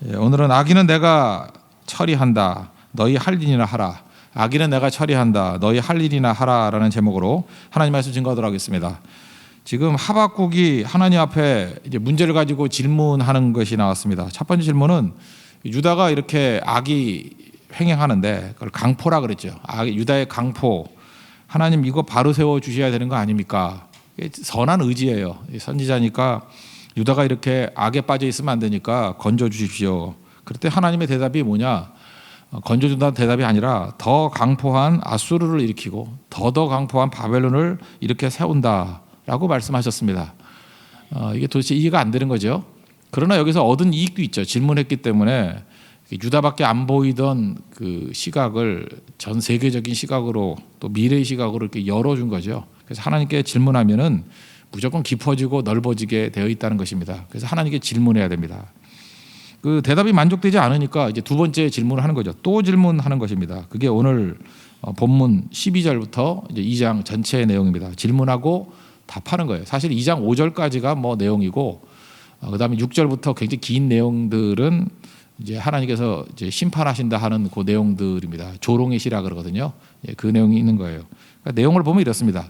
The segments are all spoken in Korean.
오늘은 악인은 내가 처리한다. 너희 할 일이나 하라. 악인은 내가 처리한다. 너희 할 일이나 하라라는 제목으로 하나님 말씀 증거하도록 하겠습니다. 지금 하박국이 하나님 앞에 이제 문제를 가지고 질문하는 것이 나왔습니다. 첫 번째 질문은 유다가 이렇게 악이 횡행하는데 그걸 강포라 그랬죠. 유다의 강포. 하나님 이거 바로 세워 주셔야 되는 거 아닙니까? 선한 의지예요. 선지자니까 유다가 이렇게 악에 빠져 있으면 안 되니까 건져 주십시오. 그때 하나님의 대답이 뭐냐? 건져준다는 대답이 아니라 더 강포한 아수르를 일으키고 더 강포한 바벨론을 이렇게 세운다라고 말씀하셨습니다. 이게 도대체 이해가 안 되는 거죠. 그러나 여기서 얻은 이익도 있죠. 질문했기 때문에 유다밖에 안 보이던 그 시각을 전 세계적인 시각으로 또 미래의 시각으로 이렇게 열어준 거죠. 그래서 하나님께 질문하면은 무조건 깊어지고 넓어지게 되어 있다는 것입니다. 그래서 하나님께 질문해야 됩니다. 그 대답이 만족되지 않으니까 이제 두 번째 질문을 하는 거죠. 또 질문하는 것입니다. 그게 오늘 본문 12절부터 이제 2장 전체의 내용입니다. 질문하고 답하는 거예요. 사실 2장 5절까지가 뭐 내용이고 그다음에 6절부터 굉장히 긴 내용들은 이제 하나님께서 이제 심판하신다 하는 그 내용들입니다. 조롱의 시라 그러거든요. 그 내용이 있는 거예요. 그러니까 내용을 보면 이렇습니다.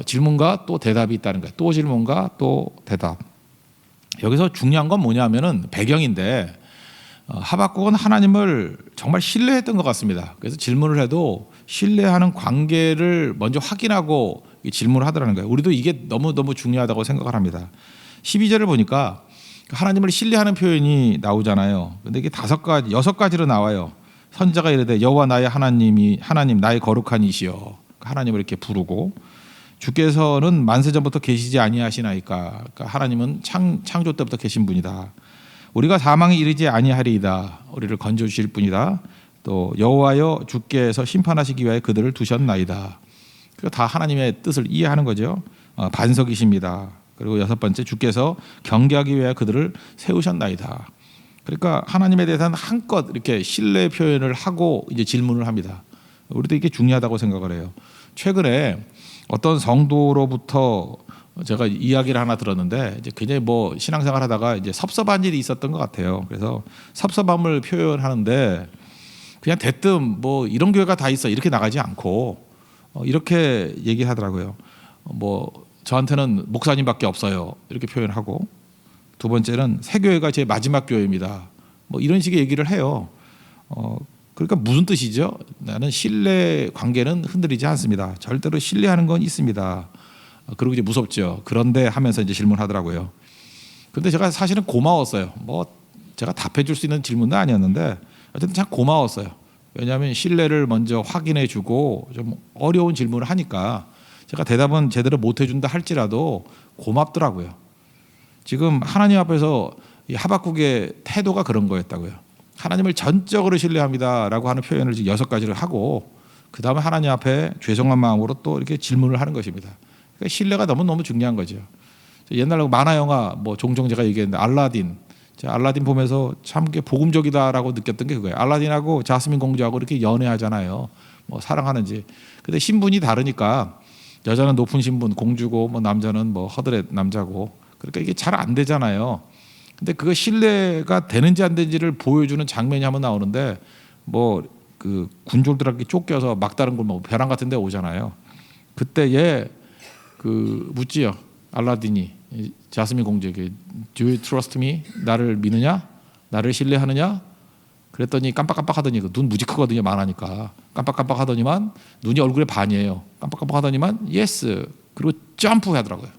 질문과 또 대답이 있다는 거예요. 또 질문과 또 대답. 여기서 중요한 건 뭐냐면은 배경인데 하박국은 하나님을 정말 신뢰했던 것 같습니다. 그래서 질문을 해도 신뢰하는 관계를 먼저 확인하고 질문을 하더라는 거예요. 우리도 이게 너무너무 중요하다고 생각을 합니다. 12절을 보니까 하나님을 신뢰하는 표현이 나오잖아요. 근데 이게 6가지로 나와요. 선지자가 이르되 여호와 나의 하나님 나의 거룩한 이시여. 하나님을 이렇게 부르고 주께서는 만세 전부터 계시지 아니하시나이까. 그러니까 하나님은 창조 때부터 계신 분이다. 우리가 사망에 이르지 아니하리이다. 우리를 건져 주실 분이다. 또 여호와여 주께서 심판하시기 위하여 그들을 두셨나이다. 그리고 다 하나님의 뜻을 이해하는 거죠. 반석이십니다. 그리고 6번째 주께서 경계하기 위하여 그들을 세우셨나이다. 그러니까 하나님에 대해서는 한껏 이렇게 신뢰 표현을 하고 이제 질문을 합니다. 우리도 이게 중요하다고 생각을 해요. 최근에 어떤 성도로부터 제가 이야기를 하나 들었는데 이제 굉장히 뭐 신앙생활 하다가 이제 섭섭한 일이 있었던 것 같아요. 그래서 섭섭함을 표현하는데 그냥 대뜸 뭐 이런 교회가 다 있어 이렇게 나가지 않고 이렇게 얘기하더라고요. 뭐 저한테는 목사님밖에 없어요 이렇게 표현하고 두 번째는 새 교회가 제 마지막 교회입니다. 뭐 이런 식의 얘기를 해요. 그러니까 무슨 뜻이죠? 나는 신뢰 관계는 흔들리지 않습니다. 절대로 신뢰하는 건 있습니다. 그리고 이제 무섭죠. 그런데 하면서 이제 질문하더라고요. 근데 제가 사실은 고마웠어요. 뭐 제가 답해줄 수 있는 질문도 아니었는데 어쨌든 참 고마웠어요. 왜냐하면 신뢰를 먼저 확인해주고 좀 어려운 질문을 하니까 제가 대답은 제대로 못 해준다 할지라도 고맙더라고요. 지금 하나님 앞에서 이 하박국의 태도가 그런 거였다고요. 하나님을 전적으로 신뢰합니다라고 하는 표현을 6가지를 하고 그 다음에 하나님 앞에 죄송한 마음으로 또 이렇게 질문을 하는 것입니다. 그러니까 신뢰가 너무너무 중요한 거죠. 옛날에 만화 영화 뭐 종종 제가 얘기했는데 알라딘. 제가 알라딘 보면서 참 복음적이다라고 느꼈던 게 그거예요. 알라딘하고 자스민 공주하고 이렇게 연애하잖아요. 뭐 사랑하는지. 근데 신분이 다르니까 여자는 높은 신분 공주고 뭐 남자는 뭐 허드렛 남자고 그러니까 이게 잘 안 되잖아요. 근데 그거 신뢰가 되는지 안 되는지를 보여주는 장면이 한번 나오는데 뭐 그 군졸들한테 쫓겨서 막다른 걸 뭐 벼랑 같은 데 오잖아요. 그때 얘 그 묻지요. 알라딘이 자스민 공주에게 Do you trust me? 나를 믿느냐? 나를 신뢰하느냐? 그랬더니 깜빡깜빡하더니 눈 무지 크거든요. 만하니까 깜빡깜빡하더니만 눈이 얼굴에 반이에요. 깜빡깜빡하더니만 yes. 그리고 점프하더라고요.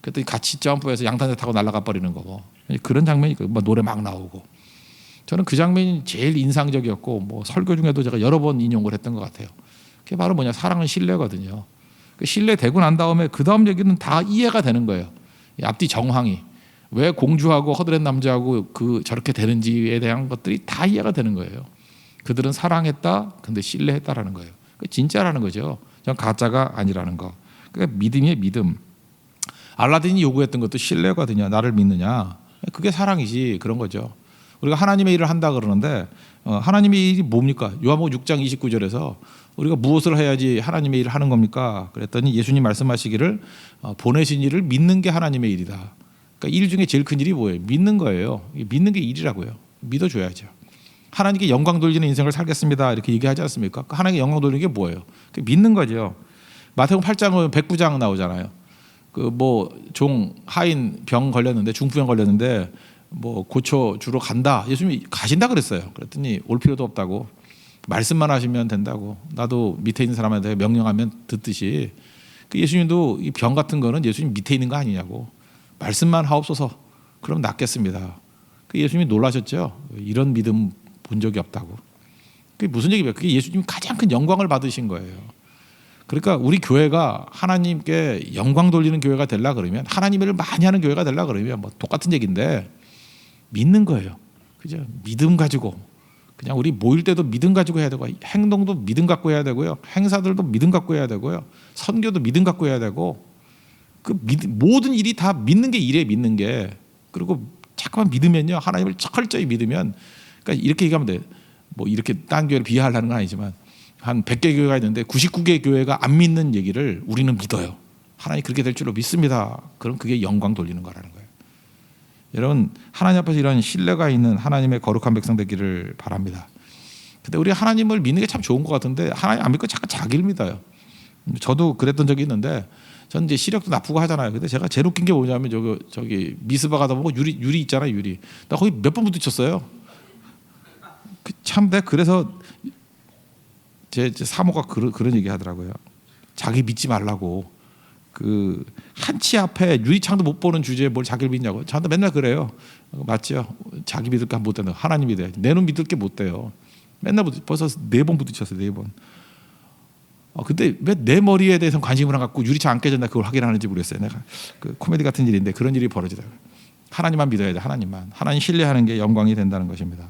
그랬더니 같이 점프해서 양탄자 타고 날아가 버리는 거고 그런 장면이 뭐 노래 막 나오고 저는 그 장면이 제일 인상적이었고 뭐 설교 중에도 제가 여러 번 인용을 했던 것 같아요. 그게 바로 뭐냐 사랑은 신뢰거든요. 그 신뢰되고 난 다음에 그 다음 얘기는 다 이해가 되는 거예요. 앞뒤 정황이 왜 공주하고 허드렛 남자하고 그 저렇게 되는지에 대한 것들이 다 이해가 되는 거예요. 그들은 사랑했다, 근데 신뢰했다라는 거예요. 그 진짜라는 거죠. 전 가짜가 아니라는 거. 그러니까 믿음이에요, 믿음. 알라딘이 요구했던 것도 신뢰거든요. 나를 믿느냐. 그게 사랑이지 그런 거죠. 우리가 하나님의 일을 한다 그러는데 하나님의 일이 뭡니까? 요한복음 6장 29절에서 우리가 무엇을 해야지 하나님의 일을 하는 겁니까? 그랬더니 예수님 말씀하시기를 보내신 이를 믿는 게 하나님의 일이다. 그러니까 일 중에 제일 큰 일이 뭐예요? 믿는 거예요. 믿는 게 일이라고요. 믿어줘야죠. 하나님께 영광 돌리는 인생을 살겠습니다. 이렇게 얘기하지 않습니까? 하나님께 영광 돌리는 게 뭐예요? 믿는 거죠. 마태복음 8장은 109장 나오잖아요. 그 뭐 종 하인 병 걸렸는데 중풍병 걸렸는데 뭐 고쳐 주러 간다. 예수님이 가신다 그랬어요. 그랬더니 올 필요도 없다고 말씀만 하시면 된다고. 나도 밑에 있는 사람한테 명령하면 듣듯이 그 예수님도 이 병 같은 거는 예수님 밑에 있는 거 아니냐고 말씀만 하옵소서 그럼 낫겠습니다. 그 예수님이 놀라셨죠. 이런 믿음 본 적이 없다고. 그게 무슨 얘기예요? 그게 예수님이 가장 큰 영광을 받으신 거예요. 그러니까 우리 교회가 하나님께 영광 돌리는 교회가 되려 그러면 하나님 일을 많이 하는 교회가 되려 그러면 뭐 똑같은 얘기인데 믿는 거예요. 그죠? 믿음 가지고 그냥 우리 모일 때도 믿음 가지고 해야 되고 행동도 믿음 갖고 해야 되고요. 행사들도 믿음 갖고 해야 되고요. 선교도 믿음 갖고 해야 되고 그 모든 일이 다 믿는 게 일에 믿는 게 그리고 자꾸만 믿으면요. 하나님을 철저히 믿으면 그러니까 이렇게 얘기하면 돼. 뭐 이렇게 딴 교회를 비하하려는 건 아니지만 한 100개 교회가 있는데 99개 교회가 안 믿는 얘기를 우리는 믿어요. 하나님 그렇게 될 줄로 믿습니다. 그럼 그게 영광 돌리는 거라는 거예요. 여러분 하나님 앞에서 이런 신뢰가 있는 하나님의 거룩한 백성 되기를 바랍니다. 근데 우리 하나님을 믿는 게 참 좋은 것 같은데 하나님 안 믿고 자꾸 자기를 믿어요. 저도 그랬던 적이 있는데 전 이제 시력도 나쁘고 하잖아요. 근데 제가 제일 웃긴 게 뭐냐면 저기 미스바 가다 보고 유리 있잖아요. 유리. 나 거기 몇 번 부딪혔어요. 참 내가 그래서 제 사모가 그런 얘기 하더라고요. 자기 믿지 말라고. 그 한치 앞에 유리창도 못 보는 주제에 뭘 자기를 믿냐고. 저한테 맨날 그래요. 맞죠? 자기 믿을 게 못 된다. 하나님 믿어야지. 내 눈 믿을 게 못 돼요. 맨날 벌써 4번 부딪혔어요. 4번. 근데 왜 내 머리에 대해서 관심을 안 갖고 유리창 안 깨졌나 그걸 확인하는지 모르겠어요. 내가 그 코미디 같은 일인데 그런 일이 벌어지더라고요. 하나님만 믿어야 돼. 하나님만. 하나님 신뢰하는 게 영광이 된다는 것입니다.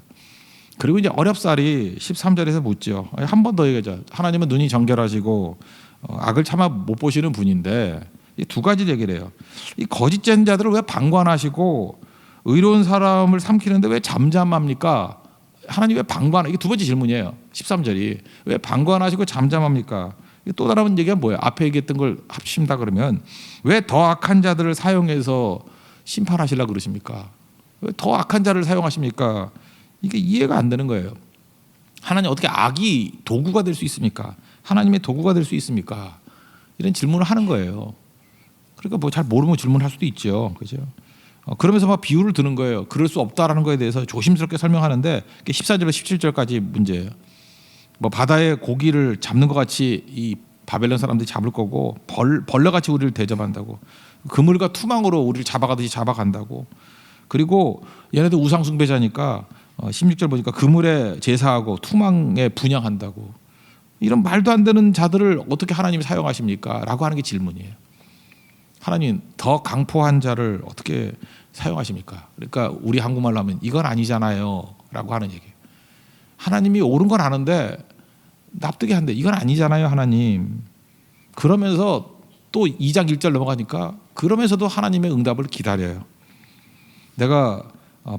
그리고 이제 어렵사리 13절에서 묻죠. 한 번 더 얘기하자. 하나님은 눈이 정결하시고 악을 참아 못 보시는 분인데 이 두 가지 얘기를 해요. 이 거짓된 자들을 왜 방관하시고 의로운 사람을 삼키는데 왜 잠잠합니까? 하나님 왜 방관? 이게 두 번째 질문이에요. 13절이 왜 방관하시고 잠잠합니까? 또 다른 얘기가 뭐예요? 앞에 얘기했던 걸 합친다 그러면 왜 더 악한 자들을 사용해서 심판하시려고 그러십니까? 왜 더 악한 자를 사용하십니까? 이게 이해가 안 되는 거예요. 하나님 어떻게 악이 도구가 될 수 있습니까? 하나님의 도구가 될 수 있습니까? 이런 질문을 하는 거예요. 그러니까 뭐 잘 모르면 질문할 수도 있죠. 그죠? 그러면서 막 비유를 드는 거예요. 그럴 수 없다라는 거에 대해서 조심스럽게 설명하는데 14절에서 17절까지 문제예요. 뭐 바다의 고기를 잡는 것 같이 이 바벨론 사람들이 잡을 거고 벌레같이 우리를 대접한다고. 그물과 투망으로 우리를 잡아가듯이 잡아간다고. 그리고 얘네들 우상 숭배자니까 16절 보니까 그물에 제사하고 투망에 분향한다고. 이런 말도 안 되는 자들을 어떻게 하나님이 사용하십니까? 라고 하는 게 질문이에요. 하나님 더 강포한 자를 어떻게 사용하십니까? 그러니까 우리 한국말로 하면 이건 아니잖아요 라고 하는 얘기예요. 하나님이 옳은 건 아는데 납득이 안 돼. 이건 아니잖아요 하나님. 그러면서 또 2장 1절 넘어가니까 그러면서도 하나님의 응답을 기다려요. 내가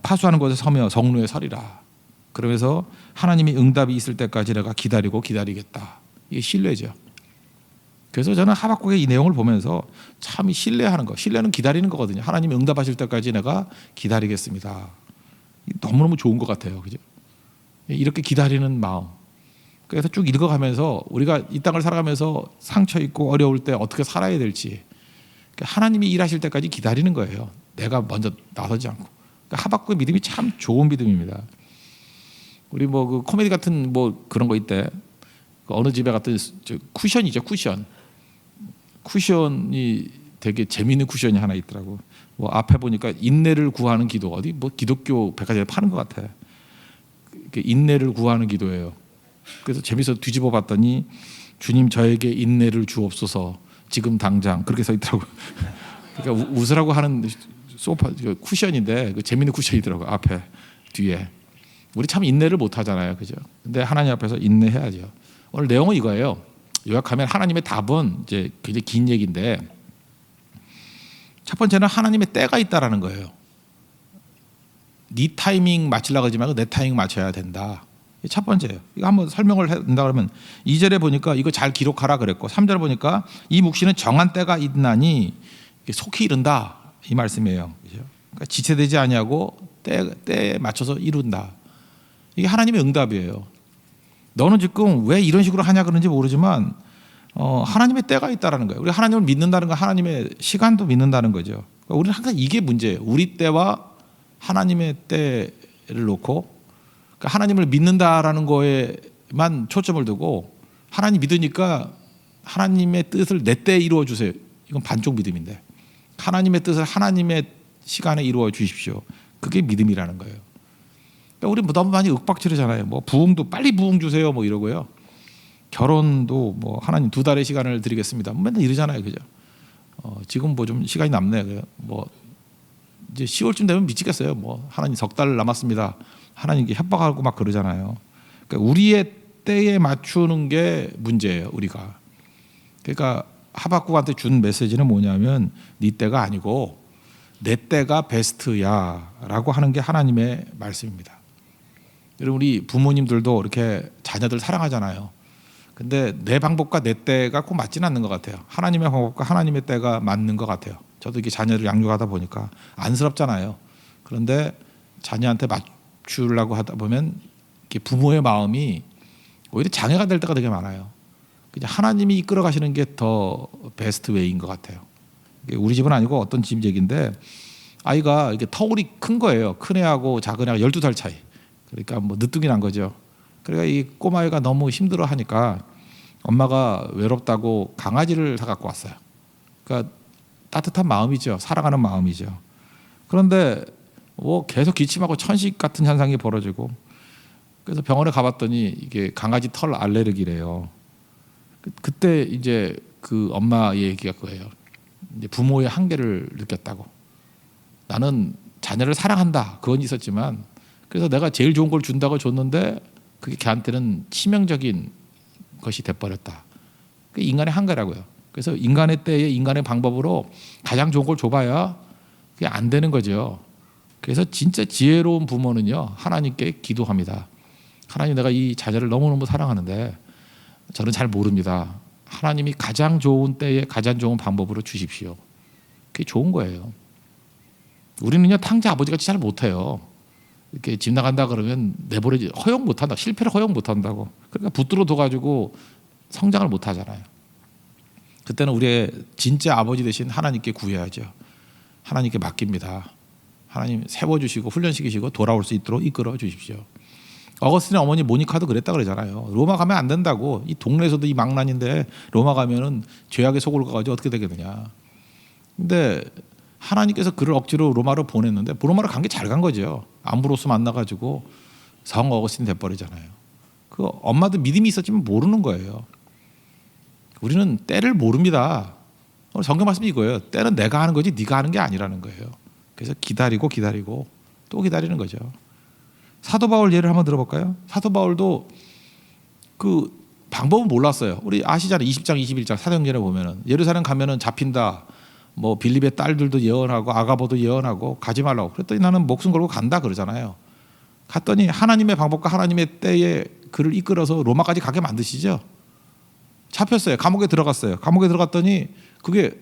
파수하는 곳에 서며 성루에 서리라. 그러면서 하나님이 응답이 있을 때까지 내가 기다리겠다. 이게 신뢰죠. 그래서 저는 하박국의 이 내용을 보면서 참 신뢰하는 거. 신뢰는 기다리는 거거든요. 하나님이 응답하실 때까지 내가 기다리겠습니다. 너무너무 좋은 것 같아요. 그죠? 이렇게 기다리는 마음. 그래서 쭉 읽어가면서 우리가 이 땅을 살아가면서 상처 있고 어려울 때 어떻게 살아야 될지 하나님이 일하실 때까지 기다리는 거예요. 내가 먼저 나서지 않고. 그러니까 하박국의 믿음이 참 좋은 믿음입니다. 우리 뭐 그 코미디 같은 뭐 그런 거 있대. 어느 집에 갔더니 쿠션이죠, 쿠션. 쿠션이 되게 재미있는 쿠션이 하나 있더라고. 뭐 앞에 보니까 인내를 구하는 기도. 어디 뭐 기독교 백화점에 파는 것 같아. 인내를 구하는 기도예요. 그래서 재미있어서 뒤집어 봤더니 주님 저에게 인내를 주옵소서 지금 당장 그렇게 써 있더라고. 그러니까 웃으라고 하는 소파 쿠션인데 그 재미있는 쿠션이더라고 앞에 뒤에. 우리 참 인내를 못 하잖아요, 그죠? 근데 하나님 앞에서 인내해야죠. 오늘 내용은 이거예요. 요약하면 하나님의 답은 이제 굉장히 긴 얘기인데 첫 번째는 하나님의 때가 있다라는 거예요. 네 타이밍 맞추려고 하지 말고 내 타이밍 맞춰야 된다. 첫 번째예요. 이거 한번 설명을 한다 그러면 2절에 보니까 이거 잘 기록하라 그랬고 3절에 보니까 이 묵시는 정한 때가 있나니 속히 이른다 이 말씀이에요. 그죠? 그러니까 지체되지 아니하고 때에 맞춰서 이룬다. 이게 하나님의 응답이에요. 너는 지금 왜 이런 식으로 하냐 그런지 모르지만 하나님의 때가 있다라는 거예요. 우리 하나님을 믿는다는 건 하나님의 시간도 믿는다는 거죠. 그러니까 우리는 항상 이게 문제예요. 우리 때와 하나님의 때를 놓고 그러니까 하나님을 믿는다라는 거에만 초점을 두고 하나님 믿으니까 하나님의 뜻을 내 때에 이루어 주세요. 이건 반쪽 믿음인데 하나님의 뜻을 하나님의 시간에 이루어 주십시오. 그게 믿음이라는 거예요. 그러니까 우리 너무 많이 윽박지르잖아요. 뭐 부흥도 빨리 부흥 주세요. 뭐 이러고요. 결혼도 뭐 하나님 2달의 시간을 드리겠습니다. 맨날 이러잖아요, 그죠? 지금 뭐 좀 시간이 남네요. 뭐 이제 10월쯤 되면 미치겠어요. 뭐 하나님 3달 남았습니다. 하나님께 협박하고 막 그러잖아요. 그러니까 우리의 때에 맞추는 게 문제예요, 우리가. 그러니까 하박국한테 준 메시지는 뭐냐면 네 때가 아니고 내 때가 베스트야라고 하는 게 하나님의 말씀입니다. 여러분 우리 부모님들도 이렇게 자녀들 사랑하잖아요. 근데 내 방법과 내 때가 꼭 맞지는 않는 것 같아요. 하나님의 방법과 하나님의 때가 맞는 것 같아요. 저도 이게 자녀를 양육하다 보니까 안쓰럽잖아요. 그런데 자녀한테 맞추려고 하다 보면 부모의 마음이 오히려 장애가 될 때가 되게 많아요. 그냥 하나님이 이끌어 가시는 게 더 베스트 웨이인 것 같아요. 우리 집은 아니고 어떤 집 얘기인데 아이가 이게 터울이 큰 거예요. 큰 애하고 작은 애가 12살 차이. 그러니까 뭐 늦둥이 난 거죠. 그러니까 이 꼬마애가 너무 힘들어 하니까 엄마가 외롭다고 강아지를 사 갖고 왔어요. 그러니까 따뜻한 마음이죠. 사랑하는 마음이죠. 그런데 뭐 계속 기침하고 천식 같은 현상이 벌어지고 그래서 병원에 가봤더니 이게 강아지 털 알레르기래요. 그때 이제 그 엄마 얘기가 그거예요. 이제 부모의 한계를 느꼈다고. 나는 자녀를 사랑한다. 그건 있었지만 그래서 내가 제일 좋은 걸 준다고 줬는데 그게 걔한테는 치명적인 것이 돼버렸다. 그게 인간의 한계라고요. 그래서 인간의 때에 인간의 방법으로 가장 좋은 걸 줘봐야 그게 안 되는 거죠. 그래서 진짜 지혜로운 부모는요 하나님께 기도합니다. 하나님 내가 이 자녀를 너무너무 사랑하는데 저는 잘 모릅니다. 하나님이 가장 좋은 때에 가장 좋은 방법으로 주십시오. 그게 좋은 거예요. 우리는요 탕자 아버지같이 잘 못해요. 이렇게 집 나간다 그러면 내버려지 허용 못한다. 실패를 허용 못한다고. 그러니까 붙들어 둬가지고 성장을 못하잖아요. 그때는 우리의 진짜 아버지 되신 하나님께 구해야죠. 하나님께 맡깁니다. 하나님 세워주시고 훈련시키시고 돌아올 수 있도록 이끌어 주십시오. 어거스틴의 어머니 모니카도 그랬다 그러잖아요. 로마 가면 안 된다고. 이 동네에서도 이 망난인데 로마 가면은 죄악의 속을 가가지고 어떻게 되겠느냐. 근데 하나님께서 그를 억지로 로마로 보냈는데 로마로 간 게 잘 간 거죠. 암브로스 만나가지고 성 어거스틴 돼버리잖아요. 그 엄마도 믿음이 있었지만 모르는 거예요. 우리는 때를 모릅니다. 오늘 성경 말씀이 이거예요. 때는 내가 하는 거지 네가 하는 게 아니라는 거예요. 그래서 기다리고 또 기다리는 거죠. 사도 바울 예를 한번 들어볼까요? 사도 바울도 그 방법은 몰랐어요. 우리 아시잖아요. 20장 21장 사도행전에 보면은 예루살렘 가면은 잡힌다. 뭐 빌립의 딸들도 예언하고 아가보도 예언하고 가지 말라고. 그랬더니 나는 목숨 걸고 간다 그러잖아요. 갔더니 하나님의 방법과 하나님의 때에 그를 이끌어서 로마까지 가게 만드시죠. 잡혔어요. 감옥에 들어갔어요. 감옥에 들어갔더니 그게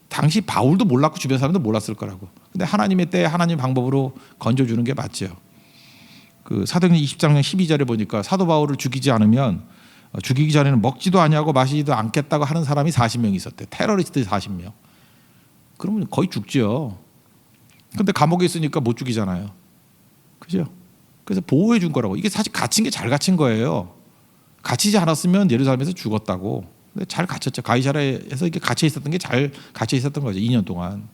당시 바울도 몰랐고 주변 사람도 몰랐을 거라고. 근데 하나님의 때에 하나님 방법으로 건져주는 게 맞죠. 그 사도행전 20장 12절에 보니까 사도 바울을 죽이지 않으면 죽이기 전에는 먹지도 아니하고 마시지도 않겠다고 하는 사람이 40명 있었대. 테러리스트 40명. 그러면 거의 죽죠. 근데 감옥에 있으니까 못 죽이잖아요. 그죠? 그래서 보호해 준 거라고. 이게 사실 갇힌 게 잘 갇힌 거예요. 갇히지 않았으면 예루살렘에서 죽었다고. 근데 잘 갇혔죠. 가이사랴에서 이렇게 갇혀 있었던 게 잘 갇혀 있었던 거죠. 2년 동안.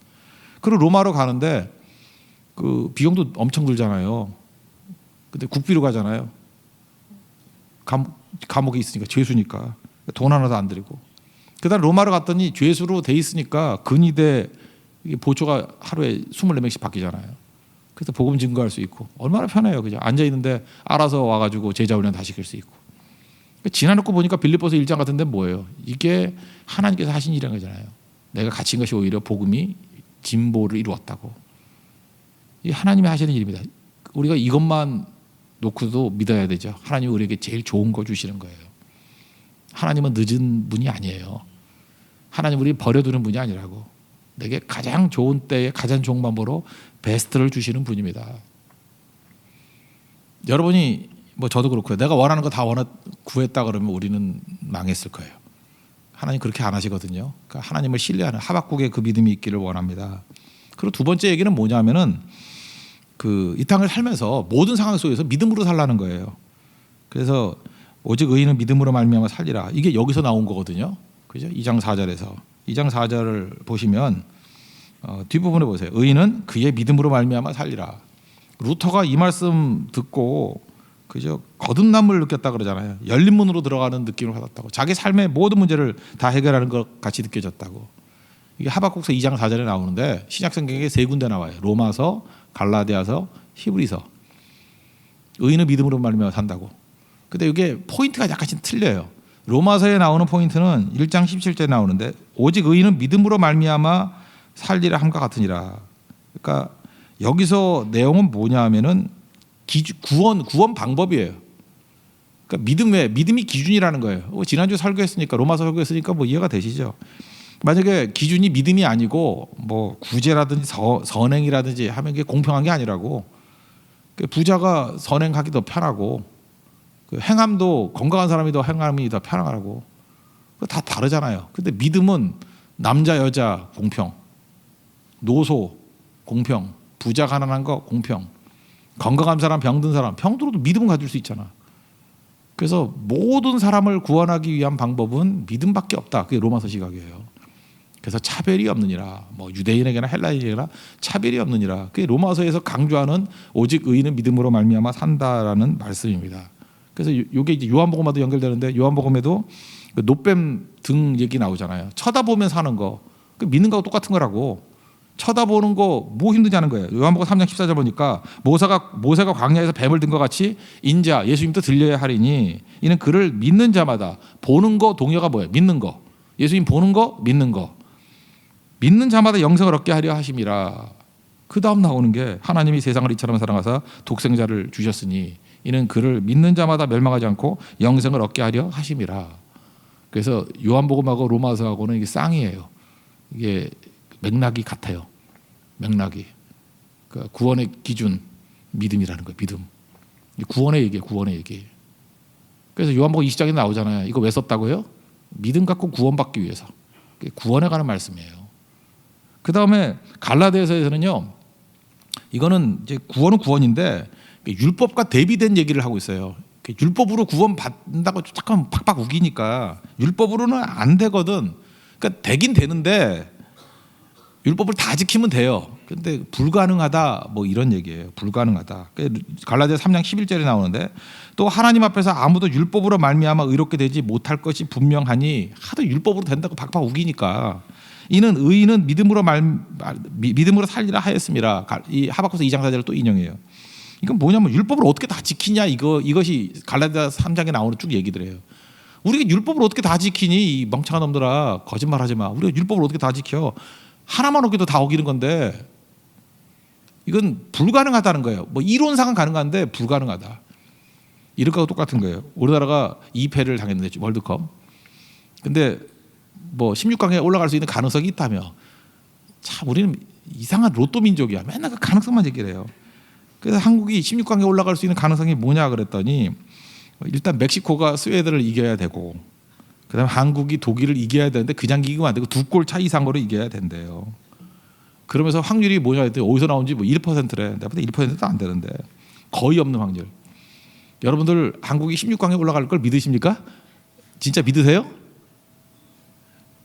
그리고 로마로 가는데 그 비용도 엄청 들잖아요. 근데 국비로 가잖아요. 감옥에 있으니까 죄수니까 돈 하나도 안 들이고. 그다음 로마로 갔더니 죄수로 돼 있으니까 근위대 보초가 하루에 24명씩 바뀌잖아요. 그래서 복음 증거할 수 있고 얼마나 편해요. 그죠? 앉아 있는데 알아서 와가지고 제자 훈련 다 시킬 수 있고. 지나놓고 보니까 빌립보서 1장 같은 데 뭐예요? 이게 하나님께서 하신 일이라는 거잖아요. 내가 갇힌 것이 오히려 복음이 진보를 이루었다고. 이게 하나님이 하시는 일입니다. 우리가 이것만 놓고도 믿어야 되죠. 하나님이 우리에게 제일 좋은 거 주시는 거예요. 하나님은 늦은 분이 아니에요. 하나님 우리 버려두는 분이 아니라고. 내게 가장 좋은 때에 가장 좋은 방법으로 베스트를 주시는 분입니다. 여러분이 뭐 저도 그렇고요. 내가 원하는 거 다 구했다 그러면 우리는 망했을 거예요. 하나님 그렇게 안 하시거든요. 그러니까 하나님을 신뢰하는 하박국의 그 믿음이 있기를 원합니다. 그리고 두 번째 얘기는 뭐냐면은 이 땅을 살면서 모든 상황 속에서 믿음으로 살라는 거예요. 그래서 오직 의인은 믿음으로 말미암아 살리라. 이게 여기서 나온 거거든요. 그죠? 2장 4절에서 2장 4절을 보시면 뒷부분에 보세요. 의인은 그의 믿음으로 말미암아 살리라. 루터가 이 말씀 듣고 그죠? 거듭남을 느꼈다 그러잖아요. 열린 문으로 들어가는 느낌을 받았다고. 자기 삶의 모든 문제를 다 해결하는 것 같이 느껴졌다고. 이게 하박국서 2장 4절에 나오는데 신약 성경에 세 군데 나와요. 로마서, 갈라디아서, 히브리서. 의인은 믿음으로 말미암아 산다고. 근데 이게 포인트가 약간씩 틀려요. 로마서에 나오는 포인트는 1장 17절에 나오는데 오직 의인은 믿음으로 말미암아 살리라 함과 같으니라. 그러니까 여기서 내용은 뭐냐 하면은 구원 방법이에요. 그러니까 믿음이 기준이라는 거예요. 지난주 설교했으니까 로마서 설교했으니까 뭐 이해가 되시죠? 만약에 기준이 믿음이 아니고 뭐 구제라든지 선행이라든지 하면 이게 공평한 게 아니라고. 부자가 선행하기 더 편하고 행함도 건강한 사람이 더 행함이 더 편하고 다 다르잖아요. 근데 믿음은 남자 여자 공평, 노소 공평, 부자 가난한 거 공평, 건강한 사람 병든 사람 병들어도 믿음은 가질 수 있잖아. 그래서 모든 사람을 구원하기 위한 방법은 믿음밖에 없다. 그게 로마서 시각이에요. 그래서 차별이 없느니라. 뭐 유대인에게나 헬라인에게나 차별이 없느니라. 그게 로마서에서 강조하는 오직 의인은 믿음으로 말미암아 산다라는 말씀입니다. 그래서 이게 이제 요한복음과도 연결되는데 요한복음에도 노뱀 등 얘기 나오잖아요. 쳐다보면 사는 거, 믿는 거하고 똑같은 거라고. 쳐다보는 거 뭐 힘드냐는 거예요. 요한복음 3장 14절 보니까 모세가 광야에서 뱀을 든 것 같이 인자 예수님도 들려야 하리니 이는 그를 믿는 자마다. 보는 거 동의어가 뭐예요? 믿는 거. 예수님 보는 거 믿는 거. 믿는 자마다 영생을 얻게 하려 하심이라. 그 다음 나오는 게 하나님이 세상을 이처럼 사랑하사 독생자를 주셨으니 이는 그를 믿는 자마다 멸망하지 않고 영생을 얻게 하려 하심이라. 그래서 요한복음하고 로마서하고는 이게 쌍이에요. 이게 맥락이 같아요. 맥락이. 그러니까 구원의 기준 믿음이라는 거예요. 믿음. 구원의 얘기예요. 구원의 얘기. 그래서 요한복음 20장에 나오잖아요. 이거 왜 썼다고요? 믿음 갖고 구원받기 위해서. 구원에 관한 말씀이에요. 그 다음에 갈라디아서에서는요. 이거는 이제 구원은 구원인데 율법과 대비된 얘기를 하고 있어요. 율법으로 구원받는다고 잠깐 팍팍 우기니까 율법으로는 안 되거든. 그러니까 되긴 되는데 율법을 다 지키면 돼요. 근데 불가능하다 뭐 이런 얘기예요. 불가능하다. 갈라디아서 3장 11절에 나오는데 또 하나님 앞에서 아무도 율법으로 말미암아 의롭게 되지 못할 것이 분명하니 하도 율법으로 된다고 팍팍 우기니까 이는 의인은 믿음으로 살리라 하였습니다. 이 하박국서 2장 4절을 또 인용해요. 이건 뭐냐면 율법을 어떻게 다 지키냐 이것이 갈라디아서 3장에 나오는 쭉 얘기들이에요. 우리가 율법을 어떻게 다 지키니 이 멍청한 놈들아 거짓말하지 마. 우리가 율법을 어떻게 다 지켜? 하나만 어기도 다 어기는 건데 이건 불가능하다는 거예요. 뭐 이론상은 가능한데 불가능하다. 이런 거하고 똑같은 거예요. 우리나라가 2패를 당했는데 월드컵. 근데 뭐 16강에 올라갈 수 있는 가능성이 있다며. 참 우리는 이상한 로또 민족이야. 맨날 그 가능성만 얘기를 해요. 그래서 한국이 16강에 올라갈 수 있는 가능성이 뭐냐 그랬더니 일단 멕시코가 스웨덴을 이겨야 되고 그다음에 한국이 독일을 이겨야 되는데 그냥 이기면 안 되고 2골 차 이상으로 이겨야 된대요. 그러면서 확률이 뭐냐 했더니 어디서 나온지 뭐 1%래. 내가 볼때 1%도 안 되는데 거의 없는 확률. 여러분들 한국이 16강에 올라갈 걸 믿으십니까? 진짜 믿으세요?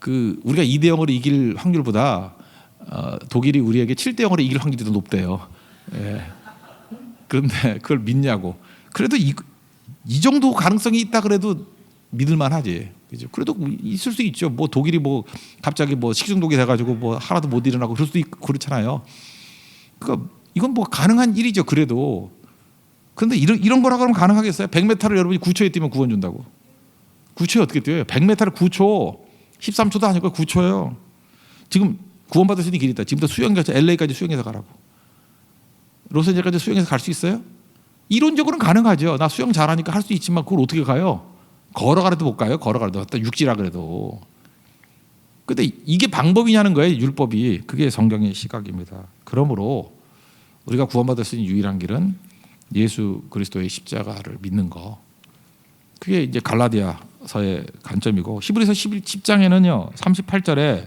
우리가 2대 0으로 이길 확률보다 독일이 우리에게 7대 0으로 이길 확률이 더 높대요. 예. 그런데 그걸 믿냐고. 그래도 이 정도 가능성이 있다 그래도 믿을만 하지. 그죠? 그래도 있을 수 있죠. 뭐 독일이 뭐 갑자기 뭐 식중독이 돼가지고 뭐 하나도 못 일어나고 그럴 수도 있고 그렇잖아요. 그러니까 이건 뭐 가능한 일이죠. 그래도. 그런데 이런 거라 그러면 가능하겠어요? 100m를 여러분이 9초에 뛰면 구원 준다고. 9초에 어떻게 뛰어요? 100m를 9초, 13초도 아니고 9초예요. 지금 구원받을 수 있는 길이 있다. 지금부터 수영해서 LA까지 수영해서 가라고. 로스앤젤레스까지 수영해서 갈 수 있어요? 이론적으로는 가능하죠. 나 수영 잘하니까 할 수 있지만 그걸 어떻게 가요? 걸어가라도 못 가요. 걸어가라도. 육지라 그래도. 근데 이게 방법이냐는 거예요. 율법이. 그게 성경의 시각입니다. 그러므로 우리가 구원받을 수 있는 유일한 길은 예수 그리스도의 십자가를 믿는 거. 그게 이제 갈라디아서의 관점이고, 히브리서 10장에는요 38절에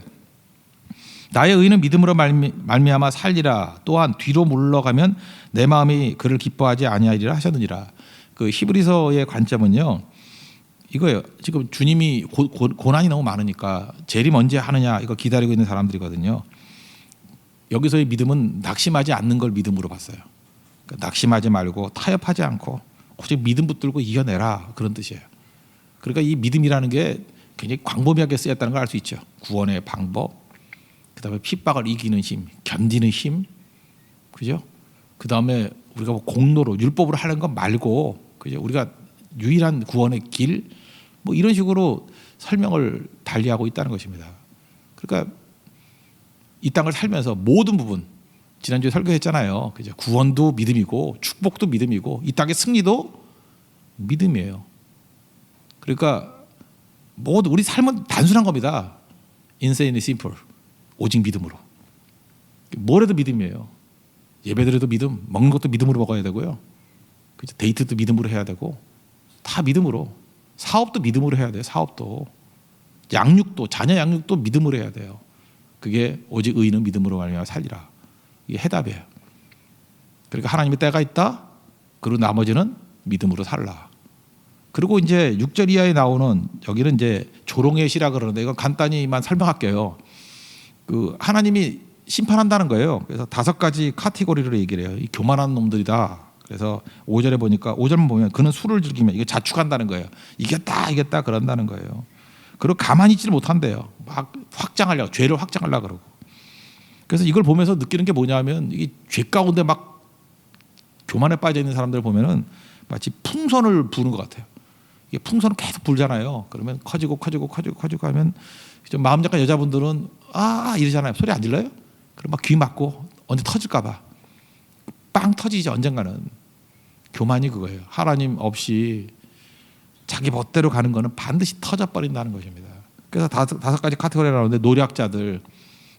나의 의는 믿음으로 말미암아 살리라. 또한 뒤로 물러가면 내 마음이 그를 기뻐하지 아니하리라 하셨느니라. 그 히브리서의 관점은요 이거예요. 지금 주님이 고난이 너무 많으니까 재림 언제 하느냐 이거 기다리고 있는 사람들이거든요. 여기서의 믿음은 낙심하지 않는 걸 믿음으로 봤어요. 그러니까 낙심하지 말고 타협하지 않고 오직 믿음 붙들고 이겨내라, 그런 뜻이에요. 그러니까 이 믿음이라는 게 굉장히 광범위하게 쓰였다는 걸 알 수 있죠. 구원의 방법, 그다음에 핍박을 이기는 힘, 견디는 힘, 그죠? 그다음에 우리가 뭐 공로로 율법으로 하는 것 말고, 그죠? 우리가 유일한 구원의 길, 뭐 이런 식으로 설명을 달리하고 있다는 것입니다. 그러니까 이 땅을 살면서 모든 부분, 지난주에 설교했잖아요. 그죠? 구원도 믿음이고 축복도 믿음이고 이 땅의 승리도 믿음이에요. 그러니까 모두 우리 삶은 단순한 겁니다. Insanely simple. 오직 믿음으로. 뭘 해도 믿음이에요. 예배드려도 믿음, 먹는 것도 믿음으로 먹어야 되고요. 그죠? 데이트도 믿음으로 해야 되고 다 믿음으로. 사업도 믿음으로 해야 돼요. 사업도. 양육도, 자녀 양육도 믿음으로 해야 돼요. 그게 오직 의인은 믿음으로 말미암아 살리라. 이게 해답이에요. 그러니까 하나님의 때가 있다. 그리고 나머지는 믿음으로 살라. 그리고 이제 6절 이하에 나오는, 여기는 이제 조롱의 시라 그러는데 이건 간단히만 설명할게요. 그 하나님이 심판한다는 거예요. 그래서 5가지 카테고리로 얘기를 해요. 이 교만한 놈들이다. 그래서 5절에 보니까, 5절만 보면 그는 술을 즐기면 이게 자축한다는 거예요. 이겼다 그런다는 거예요. 그리고 가만히 있지를 못한대요. 막 확장하려고, 죄를 확장하려고 그러고. 그래서 이걸 보면서 느끼는 게 뭐냐면, 이게 죄 가운데 막 교만에 빠져 있는 사람들 보면은 마치 풍선을 부는 것 같아요. 이게 풍선을 계속 불잖아요. 그러면 커지고 하면 마음 약한 여자분들은 이러잖아요. 소리 안 들려요? 그럼 막 귀 막고 언제 터질까봐 빵 터지지 언젠가는. 교만이 그거예요. 하나님 없이 자기 멋대로 가는 거는 반드시 터져버린다는 것입니다. 그래서 5가지 카테고리가 나오는데, 노략자들,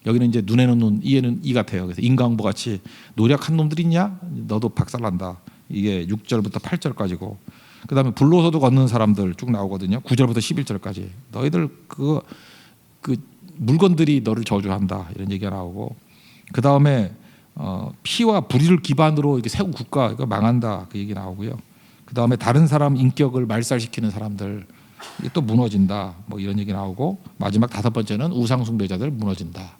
여기는 이제 눈에는 눈, 이에는 이 같아요. 그래서 인과응보 같이 노력한 놈들 있냐? 너도 박살난다. 이게 6절부터 8절까지고, 그 다음에 불로소도 걷는 사람들 쭉 나오거든요. 9절부터 11절까지. 너희들 그 물건들이 너를 저주한다, 이런 얘기가 나오고, 그 다음에 피와 불의를 기반으로 이렇게 세운 국가 이거 망한다, 그 얘기 나오고요. 그 다음에 다른 사람 인격을 말살시키는 사람들 이게 또 무너진다, 뭐 이런 얘기 나오고, 마지막 5번째는 우상숭배자들 무너진다.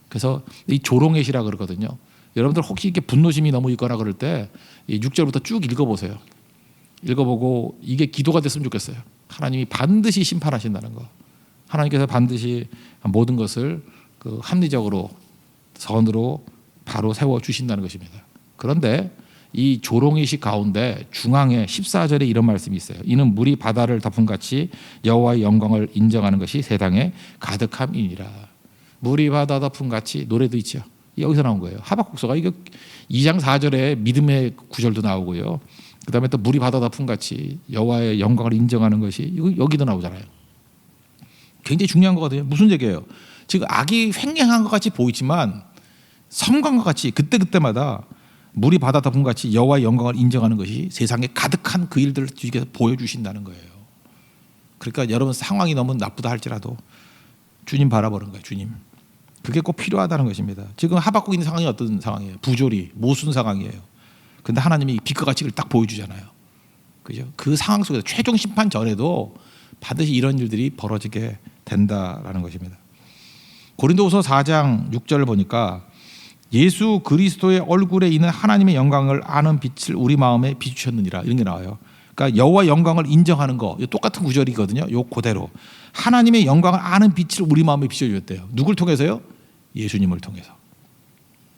그래서 이 조롱의 시라 그러거든요. 여러분들 혹시 이렇게 분노심이 너무 있거나 그럴 때 이 6절부터 쭉 읽어보세요. 읽어보고 이게 기도가 됐으면 좋겠어요. 하나님이 반드시 심판하신다는 거. 하나님께서 반드시 모든 것을 그 합리적으로 선으로 바로 세워주신다는 것입니다. 그런데 이 조롱의 시 가운데 중앙에 14절에 이런 말씀이 있어요. 이는 물이 바다를 덮음같이 여호와의 영광을 인정하는 것이 세상에 가득함이니라. 물이 바다 덮음같이, 노래도 있죠. 여기서 나온 거예요. 하박국서가 이거 2장 4절에 믿음의 구절도 나오고요. 그 다음에 또 물이 바다 덮음같이 여호와의 영광을 인정하는 것이, 이거 여기도 나오잖아요. 굉장히 중요한 거거든요. 무슨 얘기예요? 지금 악이 횡행한 것 같이 보이지만 섬광과 같이 그때마다 물이 바다 덮음같이 여호와의 영광을 인정하는 것이 세상에 가득한 그 일들을 주께서 보여주신다는 거예요. 그러니까 여러분 상황이 너무 나쁘다 할지라도 주님 바라보는 거예요. 주님. 그게 꼭 필요하다는 것입니다. 지금 하박국 있는 상황이 어떤 상황이에요? 부조리, 모순 상황이에요. 그런데 하나님이 빛과 같이를 딱 보여주잖아요. 그죠? 그 상황 속에서 최종 심판 전에도 반드시 이런 일들이 벌어지게 된다라는 것입니다. 고린도후서 4장 6절을 보니까 예수 그리스도의 얼굴에 있는 하나님의 영광을 아는 빛을 우리 마음에 비추셨느니라, 이런 게 나와요. 그러니까 여호와 영광을 인정하는 거, 똑같은 구절이거든요. 요 그대로 하나님의 영광을 아는 빛을 우리 마음에 비춰주셨대요. 누굴 통해서요? 예수님을 통해서.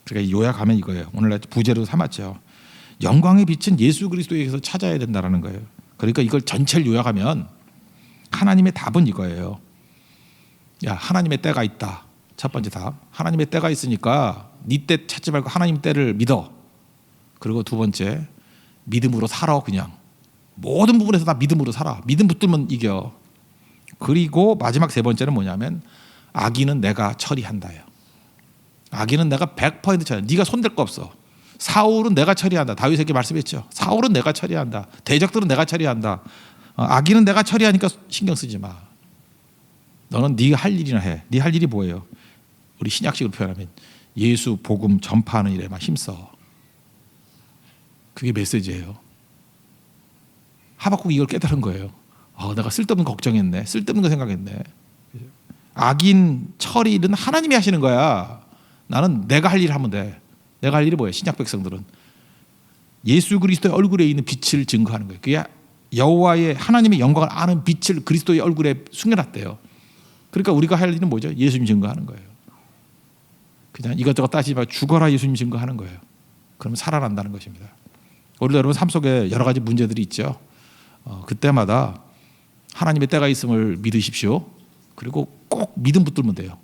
그러니까 요약하면 이거예요. 오늘날 부제로 삼았죠. 영광의 빛은 예수 그리스도에게서 찾아야 된다는 거예요. 그러니까 이걸 전체를 요약하면 하나님의 답은 이거예요. 야, 하나님의 때가 있다. 첫 번째 답. 하나님의 때가 있으니까 네 때 찾지 말고 하나님 때를 믿어. 그리고 두 번째, 믿음으로 살아. 그냥 모든 부분에서 다 믿음으로 살아. 믿음 붙들면 이겨. 그리고 마지막 세 번째는 뭐냐면 악인은 내가 처리한다요. 악인은 내가 100% 처리. 네가 손댈 거 없어. 사울은 내가 처리한다. 다윗에게 말씀했죠. 사울은 내가 처리한다. 대적들은 내가 처리한다. 악인은 내가 처리하니까 신경 쓰지 마. 너는 네가 할 일이나 해. 네 할 일이 뭐예요? 우리 신약식으로 표현하면 예수 복음 전파하는 일에만 힘써. 그게 메시지예요. 하박국이 이걸 깨달은 거예요. 내가 쓸데없는 걱정했네. 쓸데없는 거 생각했네. 악인 처리는 하나님이 하시는 거야. 나는 내가 할 일을 하면 돼. 내가 할 일이 뭐예요? 신약 백성들은 예수 그리스도의 얼굴에 있는 빛을 증거하는 거예요. 그게 여호와의 하나님의 영광을 아는 빛을 그리스도의 얼굴에 숨겨놨대요. 그러니까 우리가 할 일은 뭐죠? 예수님 증거하는 거예요. 그냥 이것저것 따지지 말고 죽어라 예수님 증거하는 거예요. 그러면 살아난다는 것입니다. 오늘 여러분 삶 속에 여러 가지 문제들이 있죠. 그때마다 하나님의 때가 있음을 믿으십시오. 그리고 꼭 믿음 붙들면 돼요.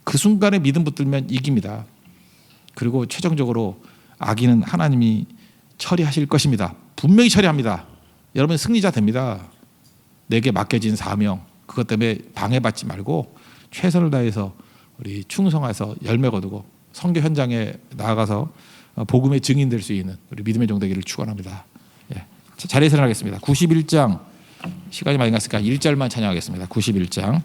그 순간에 믿음 붙들면 이깁니다. 그리고 최종적으로 악인은 하나님이 처리하실 것입니다. 분명히 처리합니다. 여러분 승리자 됩니다. 내게 맡겨진 사명 그것 때문에 방해받지 말고 최선을 다해서 우리 충성해서 열매 거두고 선교 현장에 나아가서 복음의 증인 될 수 있는 우리 믿음의 종 되기를 축원합니다. 예. 자리에서 일어나겠습니다. 91장 시간이 많이 갔으니까 1절만 찬양하겠습니다. 91장